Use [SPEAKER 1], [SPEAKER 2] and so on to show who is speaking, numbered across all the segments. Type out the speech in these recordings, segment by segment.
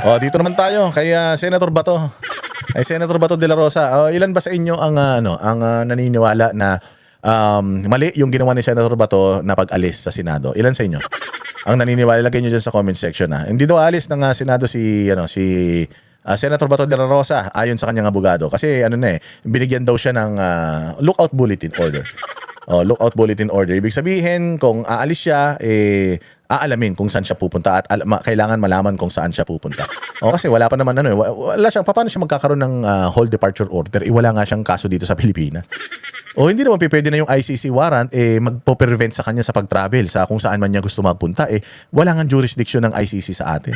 [SPEAKER 1] Dito naman tayo kay Senator Bato. Ay Senator Bato de la Rosa. Ilan ba sa inyo ang naniniwala na mali yung ginawa ni Senator Bato na pag-alis sa Senado? Ilan sa inyo? Ang naniniwala, lagay niyo diyan sa comment section na. Hindi daw alis ng Senado si Senator Bato de la Rosa ayon sa kanyang abogado kasi binigyan daw siya ng lookout bulletin order. Lookout bulletin order. Ibig sabihin, kung aalis siya, aalamin kung saan siya pupunta at kailangan malaman kung saan siya pupunta. Kasi wala pa naman wala siya, paano siya magkakaroon ng whole departure order? Wala nga siyang kaso dito sa Pilipinas. Hindi naman pwede na yung ICC warrant magpo-prevent sa kanya sa pag-travel sa kung saan man niya gusto magpunta. Wala nga jurisdiction ng ICC sa atin.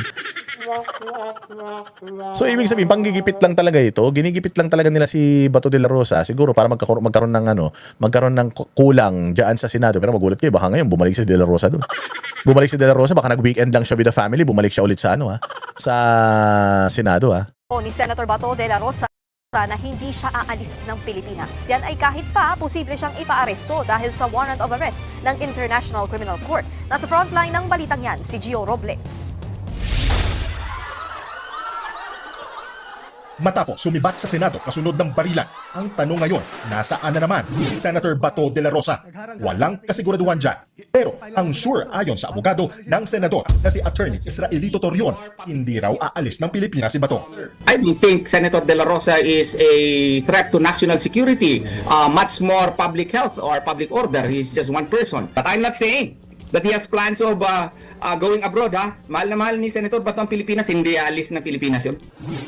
[SPEAKER 1] So ibig sabihin, panggigipit lang talaga ito. Ginigipit lang talaga nila si Bato de la Rosa siguro para magkaroon ng kulang diyan sa Senado. Pero magulat kayo, baka ngayon bumalik si De La Rosa doon. Bumalik si De La Rosa, baka nag-weekend lang siya with the family, bumalik siya ulit sa sa Senado
[SPEAKER 2] Ni Senator Bato de la Rosa na hindi siya aalis ng Pilipinas. Yan ay kahit pa posible siyang ipaaresto dahil sa warrant of arrest ng International Criminal Court. Nasa frontline ng balitang yan si Gio Robles.
[SPEAKER 3] Matapos sumibat sa Senado kasunod ng barilan, ang tanong ngayon, nasaan na naman si Senator Bato de la Rosa? Walang kasiguraduhan dyan. Pero ang sure ayon sa abogado ng senador na si Attorney Israelito Torion, hindi raw aalis ng Pilipinas si Bato.
[SPEAKER 4] I don't think Senator de la Rosa is a threat to national security, much more public health or public order. He's just one person. But I'm not saying that he has plans of going abroad. Mahal na mahal ni Senator Bato ang Pilipinas, hindi aalis ng Pilipinas yun.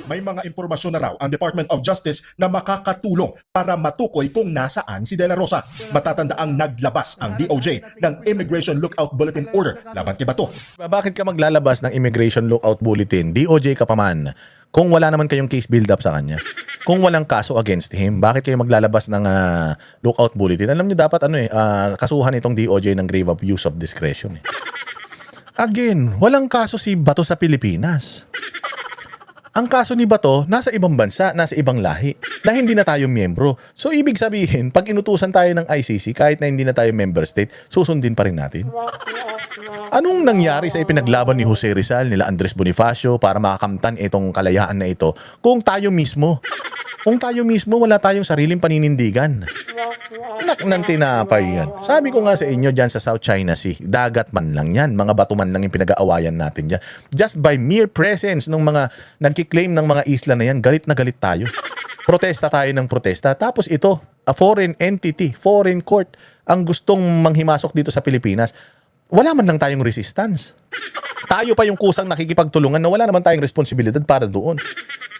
[SPEAKER 3] May mga impormasyon na raw ang Department of Justice na makakatulong para matukoy kung nasaan si De La Rosa. Matatandaang naglabas ang DOJ ng Immigration Lookout Bulletin Order laban kay Bato.
[SPEAKER 1] Bakit ka maglalabas ng Immigration Lookout Bulletin? DOJ ka pa man. Kung wala naman kayong case build-up sa kanya. Kung walang kaso against him, bakit kayo maglalabas ng lookout bulletin? Alam niyo dapat kasuhan itong DOJ ng grave abuse of discretion. Again, walang kaso si Bato sa Pilipinas. Ang kaso ni Bato, nasa ibang bansa, nasa ibang lahi, na hindi na tayo miyembro. So, ibig sabihin, pag inutusan tayo ng ICC, kahit na hindi na tayo member state, susundin pa rin natin. Anong nangyari sa ipinaglaban ni Jose Rizal, nila Andres Bonifacio, para makakamtan itong kalayaan na ito, kung tayo mismo, wala tayong sariling paninindigan? Anak ng tinapay yan. Sabi ko nga sa inyo dyan sa South China Sea, dagat man lang yan, mga bato man lang yung pinag-aawayan natin dyan. Just by mere presence ng mga nagkiklaim ng mga isla na yan, galit na galit tayo. Protesta tayo ng protesta. Tapos ito, a foreign entity, foreign court, ang gustong manghimasok dito sa Pilipinas. Wala man lang tayong resistance. Tayo pa yung kusang nakikipagtulungan na wala naman tayong responsibilidad para doon.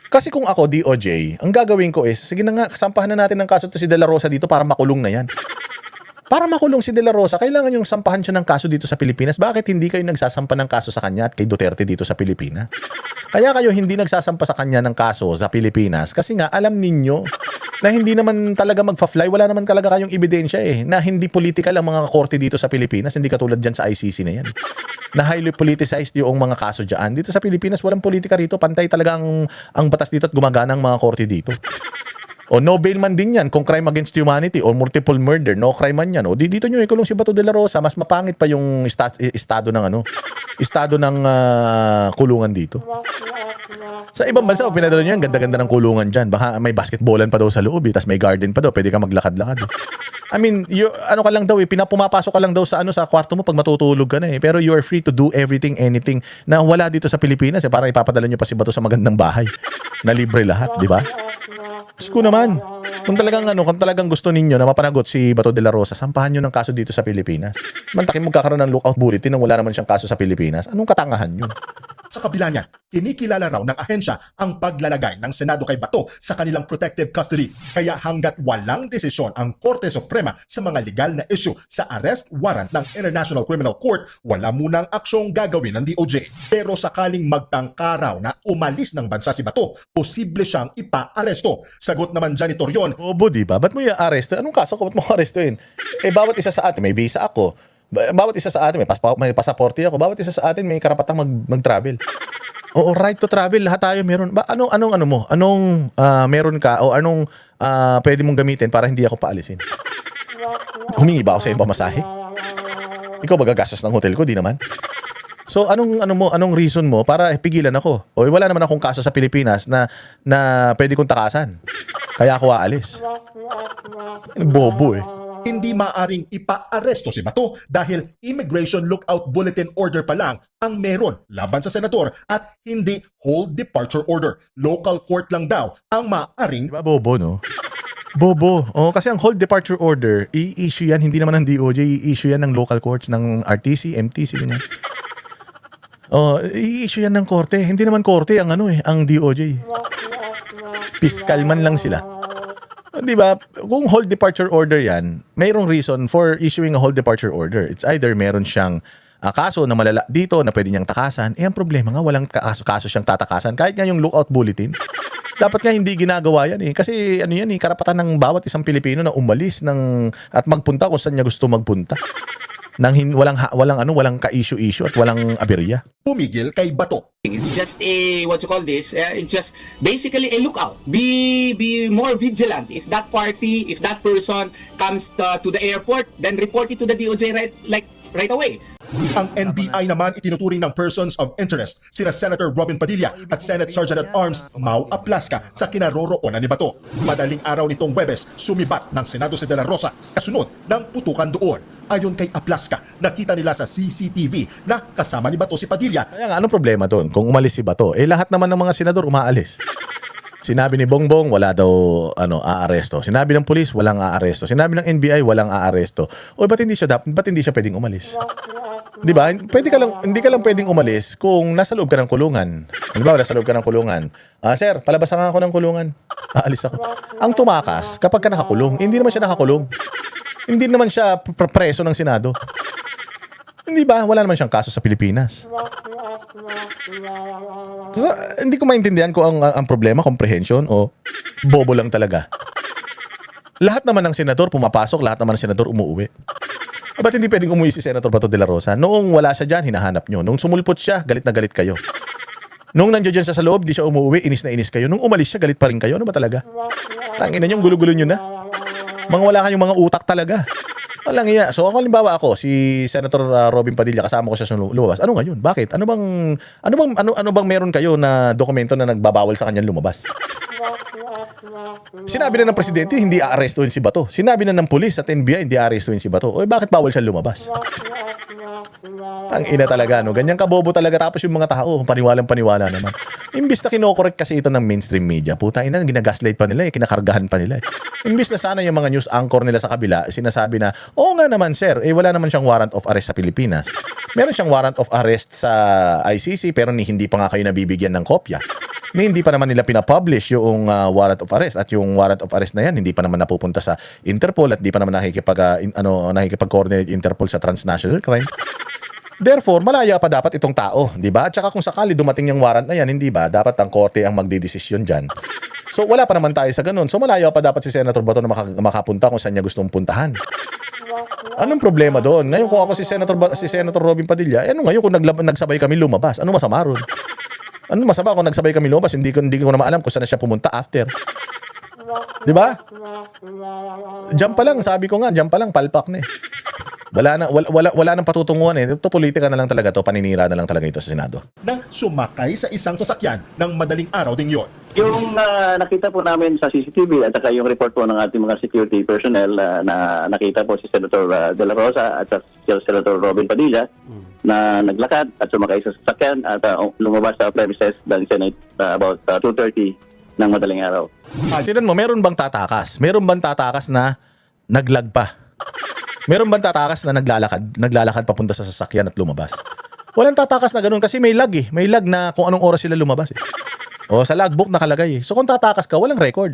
[SPEAKER 1] Kasi kung ako, DOJ, ang gagawin ko is, sige na nga, sampahan na natin ng kaso to si De La Rosa dito para makulong na yan. Para makulong si De La Rosa, kailangan yung sampahan siya ng kaso dito sa Pilipinas. Bakit hindi kayo nagsasampa ng kaso sa kanya at kay Duterte dito sa Pilipinas? Kaya kayo hindi nagsasampa sa kanya ng kaso sa Pilipinas kasi nga alam ninyo na hindi naman talaga magfa-fly, wala naman talaga kayong ebidensya na hindi political ang mga korte dito sa Pilipinas, hindi katulad dyan sa ICC na yan. Na highly politicized yung mga kaso dyan. Dito sa Pilipinas, walang politika rito, pantay talaga ang batas dito at gumagana ang mga korte dito. No bail man din yan kung crime against humanity or multiple murder, no crime man yan. Dito nyo ikulong si Bato de la Rosa, mas mapangit pa yung estado ng kulungan dito. Sa ibang bansa, pinadala nyo yan, ganda-ganda ng kulungan dyan. Baka may basketballan pa daw sa loob, tas may garden pa daw, pwede ka maglakad-lakad. I mean, ka lang daw pumapasok ka lang daw sa kwarto mo pag matutulog ka na Pero you are free to do everything, anything na wala dito sa Pilipinas para ipapadala nyo pa si Bato sa magandang bahay. Na libre lahat, di ba? Gusto naman. Kung talagang gusto ninyo na mapanagot si Bato de la Rosa, sampahan nyo ng kaso dito sa Pilipinas. Mantakin magkakaroon ng lookout bulletin nang wala naman siyang kaso sa Pilipinas. Anong katangahan yun?
[SPEAKER 3] Sa kabila niyan, kinikilala raw ng ahensya ang paglalagay ng Senado kay Bato sa kanilang protective custody. Kaya hanggat walang desisyon ang Korte Suprema sa mga legal na issue sa arrest warrant ng International Criminal Court, wala munang aksyong gagawin ng DOJ. Pero sakaling magtangka raw na umalis ng bansa si Bato, posible siyang ipa-aresto. Sagot naman dyan ni Torion,
[SPEAKER 1] Bobo, di ba? Ba't mo i-aresto? Anong kaso ko? Ba't mo arestuin? Bawat isa sa atin, may visa ako. Bawat isa sa atin, may pasaporte ako. Bawat isa sa atin, may karapatang mag-travel. Oo, right to travel. Lahat tayo meron. Anong mo? Anong meron ka o anong pwede mong gamitin para hindi ako paalisin? Humingi ba ako sa iyong pamasahe? Ikaw ba gagastos ng hotel ko? Di naman. So anong reason mo para pigilan ako? O wala naman akong kaso sa Pilipinas na pwede kong takasan. Kaya ako aalis. Bobo eh.
[SPEAKER 3] Hindi maaring ipa-aresto si Bato dahil Immigration Lookout Bulletin Order pa lang ang meron laban sa senador at hindi Hold Departure Order. Local court lang daw ang maaring
[SPEAKER 1] Diba bobo, no? Bobo. Oh, kasi ang hold departure order, i-issue yan, hindi naman ng DOJ, i-issue yan ng local courts, ng RTC, MTC, ganyan. Oh, i-issue yan ng korte. Hindi naman korte ang ang DOJ. Fiscal man lang sila. Di ba? Kung hold departure order yan, mayroong reason for issuing a hold departure order. It's either meron siyang kaso na malala dito na pwede niyang takasan. Eh, ang problema nga, walang kaso siyang tatakasan. Kahit nga yung lookout bulletin. Dapat nga hindi ginagawa yan eh. Kasi karapatan ng bawat isang Pilipino na umalis at magpunta kung saan niya gusto magpunta. Walang ka-issue-issue at walang aberya.
[SPEAKER 3] pumigil kay Bato.
[SPEAKER 4] It's just a, what you call this, it's just basically a lookout. Be more vigilant. If that party, if that person comes to the airport, then report it to the DOJ right away.
[SPEAKER 3] Ang NBI naman itinuturing ng persons of interest sina Senator Robin Padilla at Senate Sergeant at Arms Mau Aplasca sa kinaroroonan ni Bato. Madaling araw nitong Huwebes, sumibat ng Senado si De La Rosa kasunod ng putukan doon. Ayon kay Aplasca, nakita nila sa CCTV na kasama ni Bato si Padilla.
[SPEAKER 1] Kaya nga, anong problema doon? Kung umalis si Bato, lahat naman ng mga senador umaalis. Sinabi ni Bongbong, wala daw aaresto. Sinabi ng pulis, walang aaresto. Sinabi ng NBI, walang aaresto. O ba't hindi siya pwedeng umalis? 'Di ba? Hindi ka lang pwedeng umalis kung nasa loob ka ng kulungan. Halimbawa, nasa loob ka ng kulungan. Sir, palabasan ako ng kulungan. Aalis ako. Ang tumakas kapag ka nakakulong, hindi naman siya nakakulong. Hindi naman siya preso ng Senado. Hindi ba? Wala naman siyang kaso sa Pilipinas. So, hindi ko maintindihan kung ang problema, comprehension o bobo lang talaga. Lahat naman ng senador pumapasok, lahat naman ng senador umuwi. Ba't hindi pwedeng umuwi si Senator Bato de la Rosa? Noong wala siya dyan, hinahanap nyo. Noong sumulpot siya, galit na galit kayo. Noong nandiyan siya sa loob, di siya umuwi, inis na inis kayo. Noong umalis siya, galit pa rin kayo. Ano ba talaga? Tangina nyo, gulo-gulo nyo na. Wala kayong mga utak talaga. Walang iya. So ako halimbawa si Senator Robin Padilla, kasama ko siya sa lumabas. Ano ngayon? Bakit? Ano bang meron kayo na dokumento na nagbabawal sa kanyang lumabas? Sinabi na ng presidente hindi aarestuhin si Bato. Sinabi na ng pulis at NBI hindi aarestuhin si Bato. O bakit bawal siya lumabas? Tangina talaga, no? Ganyan kabobo talaga. Tapos yung mga tao, paniwalang-paniwala naman. Imbis na kinokorek kasi ito ng mainstream media, puta ina, ginagaslight pa nila, kinakargahan pa nila. Imbis na sana yung mga news anchor nila sa kabila, sinasabi na, oo nga naman sir, wala naman siyang warrant of arrest sa Pilipinas. Meron siyang warrant of arrest sa ICC, pero hindi pa nga kayo nabibigyan ng kopya. Hindi pa naman nila pinapublish yung warrant of arrest, at yung warrant of arrest na yan hindi pa naman napupunta sa Interpol, at hindi pa naman nakikipag-coordinate Interpol sa transnational crime. Therefore, malaya pa dapat itong tao, di ba? At saka kung sakali dumating yung warrant na yan, hindi ba? Dapat ang korte ang magdidesisyon dyan. So wala pa naman tayo sa ganun. So malaya pa dapat si Senator Bato na makapunta kung saan niya gustong puntahan. Anong problema doon? Ngayon kung ako si Senator Robin Padilla, ano ngayon kung nagsabay kami lumabas? Ano masama ron? Ano masama kung nagsabay kami lumabas? Hindi ko na maalam kung saan na siya pumunta after. Di ba? Diyan pa lang, sabi ko nga, diyan pa lang, palpak na eh. Wala nang patutunguhan eh. Ito politika na lang talaga to, paninira na lang talaga ito sa Senado.
[SPEAKER 3] Na sumakay sa isang sasakyan ng madaling araw ding yon.
[SPEAKER 5] Yung nakita po namin sa CCTV at saka yung report po ng ating mga security personnel na nakita po si Senator De La Rosa at si Senator Robin Padilla na naglakad at sumakay sa sasakyan at lumabas sa premises ng Senate about 2:30 ng madaling araw.
[SPEAKER 1] Tignan mo, meron bang tatakas? Meron bang tatakas na naglag pa? Meron bang tatakas na naglalakad papunta sa sasakyan at lumabas? Walang tatakas na ganun kasi may lag eh. May lag na kung anong oras sila lumabas eh. O sa logbook nakalagay eh. So kung tatakas ka, walang record.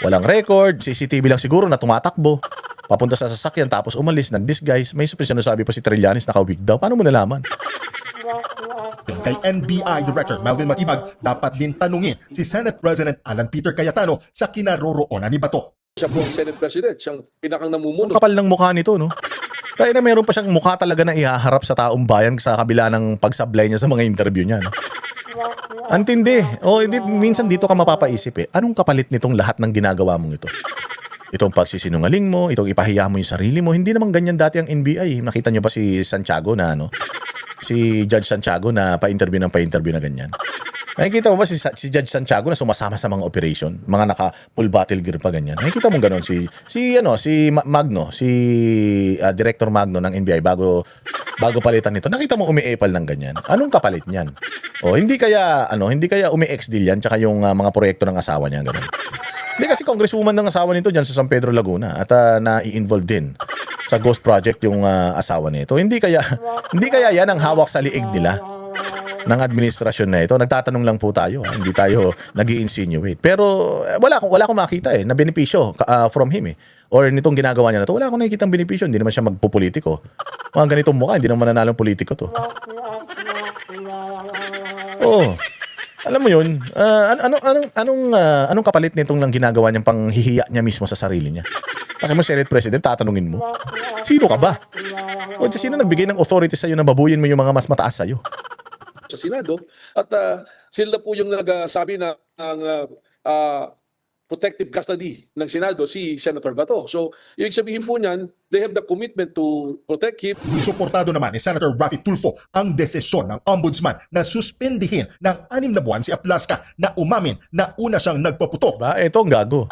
[SPEAKER 1] Walang record, CCTV lang siguro na tumatakbo. Papunta sa sasakyan tapos umalis, nag-disguise. May sinasabi pa si Trillanes nakawig daw. Paano mo nalaman?
[SPEAKER 3] Kay NBI Director Melvin Matibag, dapat din tanungin si Senate President Alan Peter Cayetano sa kinaroroonan ni Bato.
[SPEAKER 6] Siya po ang Senate President, siyang pinakang
[SPEAKER 1] Ang
[SPEAKER 6] namumuno.
[SPEAKER 1] kapal ng mukha nito, no? Kaya na meron pa siyang mukha talaga na ihaharap sa taong bayan sa kabila ng pagsablay niya sa mga interview niya, no? Antindi. Minsan dito ka mapapaisip eh. Anong kapalit nitong lahat ng ginagawa mong ito? Itong pagsisinungaling mo, itong ipahiya mo yung sarili mo. Hindi naman ganyan dati ang NBI. Nakita niyo ba si Santiago na si Judge Santiago na pa-interview na ganyan. Nakikita mo ba si Judge Santiago na sumasama sa mga operation, mga naka full battle gear pa ganyan. Nakikita mo ganoon si Magno, Director Magno ng NBI bago palitan nito. Nakita mo umiepal ng ganyan. Anong kapalit niyan? O hindi kaya umi-ex deal yan tsaka yung mga proyekto ng asawa niya ganoon. Hindi kasi congresswoman ng asawa nito diyan sa San Pedro Laguna at na-i-involve din sa ghost project yung asawa nito. Hindi kaya yan ang hawak sa liig nila ng administrasyon na ito. Nagtatanong lang po tayo, hindi tayo nag-i-insinuate. Pero wala akong makita na benepisyo from him or nitong ginagawa niya na to. Wala akong nakikitang benepisyo, hindi naman siya magpupolitiko. Mga ganitong mukha, hindi naman nanalong politiko to. Oh. Alam mo 'yun, anong kapalit nitong lang ginagawa niyang panghihiya niya mismo sa sarili niya? Taka mo Senate President, tatanungin mo. Sino ka ba? O sino nagbigay ng authority sa iyo na babuyin mo yung mga mas mataas sa iyo?
[SPEAKER 6] Sa Senado at sila po yung nagsabi na ang protective custody ng Senado si Senator Bato. So, ibig sabihin po niyan, they have the commitment to protect him.
[SPEAKER 3] Suportado naman ni Senator Raffy Tulfo ang desisyon ng Ombudsman na suspendihin ng 6 na buwan si Aplasca na umamin na una siyang nagpaputok.
[SPEAKER 1] Ito ang gago.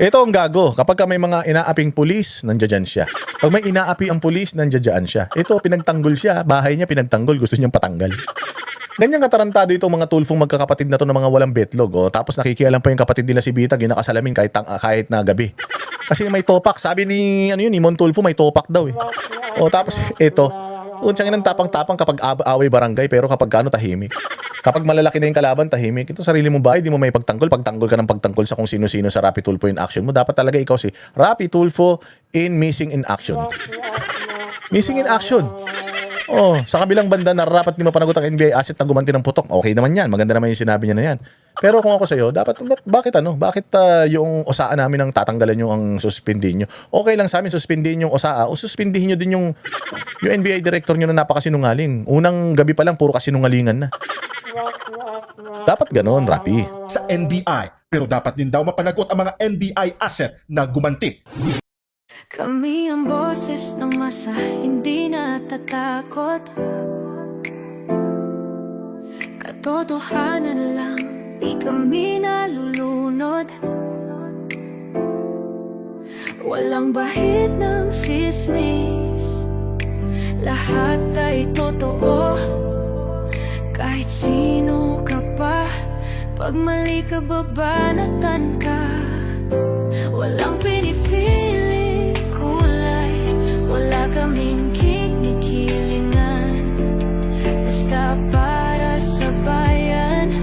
[SPEAKER 1] Ito ang gago. Kapag may mga inaaping pulis, nandiyan siya. Pag may inaapi ang pulis, nandiyan siya. Ito, pinagtanggol siya. Bahay niya pinagtanggol. Gusto niyang patanggal. Ganyan katarantado itong mga tulfong magkakapatid na to ng mga walang betlog. Tapos nakikialam pa yung kapatid nila si Bita, ginakasalamin kahit na gabi. Kasi may topak. Sabi ni Mon Tulfo, may topak daw . Tapos ito, unsang ng tapang-tapang kapag away barangay, pero kapag tahimik. Kapag malalaki na yung kalaban, tahimik. Ito, sarili mo ba? Hindi mo may pagtanggol ka ng pagtanggol sa kung sino-sino sa Raffy Tulfo in action mo. Dapat talaga ikaw si Raffy Tulfo in missing in action. Missing in action. Sa kabilang banda, nararapat di mapanagot ang NBI asset na gumanti ng putok. Okay naman yan. Maganda naman yung sinabi niya na yan. Pero kung ako sa'yo, bakit yung OSAA namin ang tatanggalan nyo ang suspendin nyo? Okay lang sa amin, suspendin yung OSAA o suspendin nyo din yung NBI director nyo na napakasinungaling. Unang gabi pa lang, puro kasinungalingan na. Dapat ganoon, Raffy.
[SPEAKER 3] Sa NBI, pero dapat din daw mapanagot ang mga NBI asset na gumanti.
[SPEAKER 7] Kami ang boses ng masa, hindi natatakot. Katotohanan lang, di kami nalulunod. Walang bahid ng sismis, lahat ay totoo. Kahit sino ka pa, pag mali ka babanatan ka. Walang pinipili kulay, wala kaming kinikilingan. Basta para sa bayan,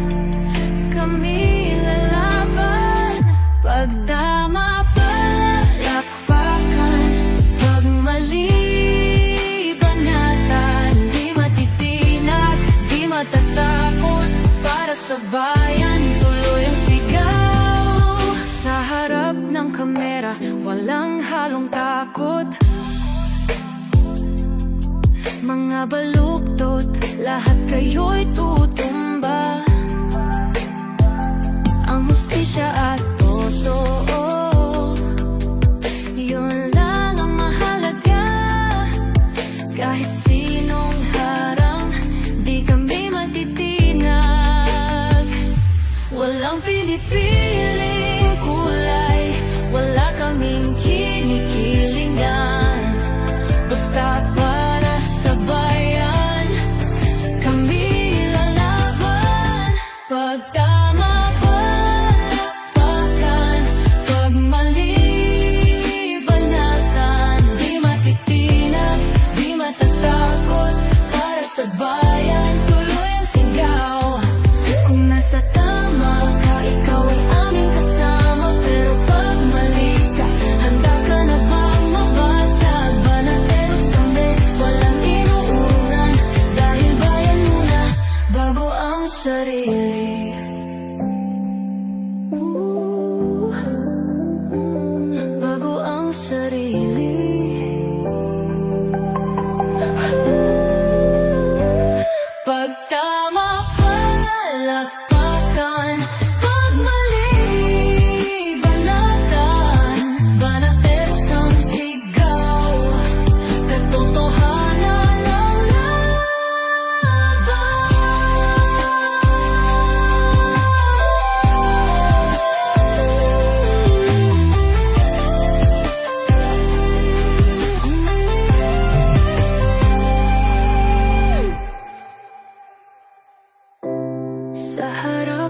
[SPEAKER 7] kami lalaban. Pag tama palakpakan, pag mali banatan. Di matitinag, di matatakot, para sa bayan tuloy ang sigaw. Sa harap ng kamera, walang halong takot. Mga baluktot, lahat kayo'y tutumba. Ang hustisya at totoo, yun lang ang mahalaga. Kahit sinong harang, di kami matitinag. Walang pinipiling kulay, wala kaming kinikilingan. Basta para sa bayan, kami lalaban. Pag tama palakpakan, pag mali banatan. Di matitinag, di matatakot, para sa bayan tuloy ang sigaw. Kung nasa tama ka, ikaw ay aming kasama. Pero pag mali ka, handa ka na bang mabasag? Banateros kami, walang inuunan. Dahil bayan muna, bago ang sarili. Bago ang sarili. Pag tama palakpakan, pag mali banatan. Banateros ang sigaw, katotohanan ang Sa harap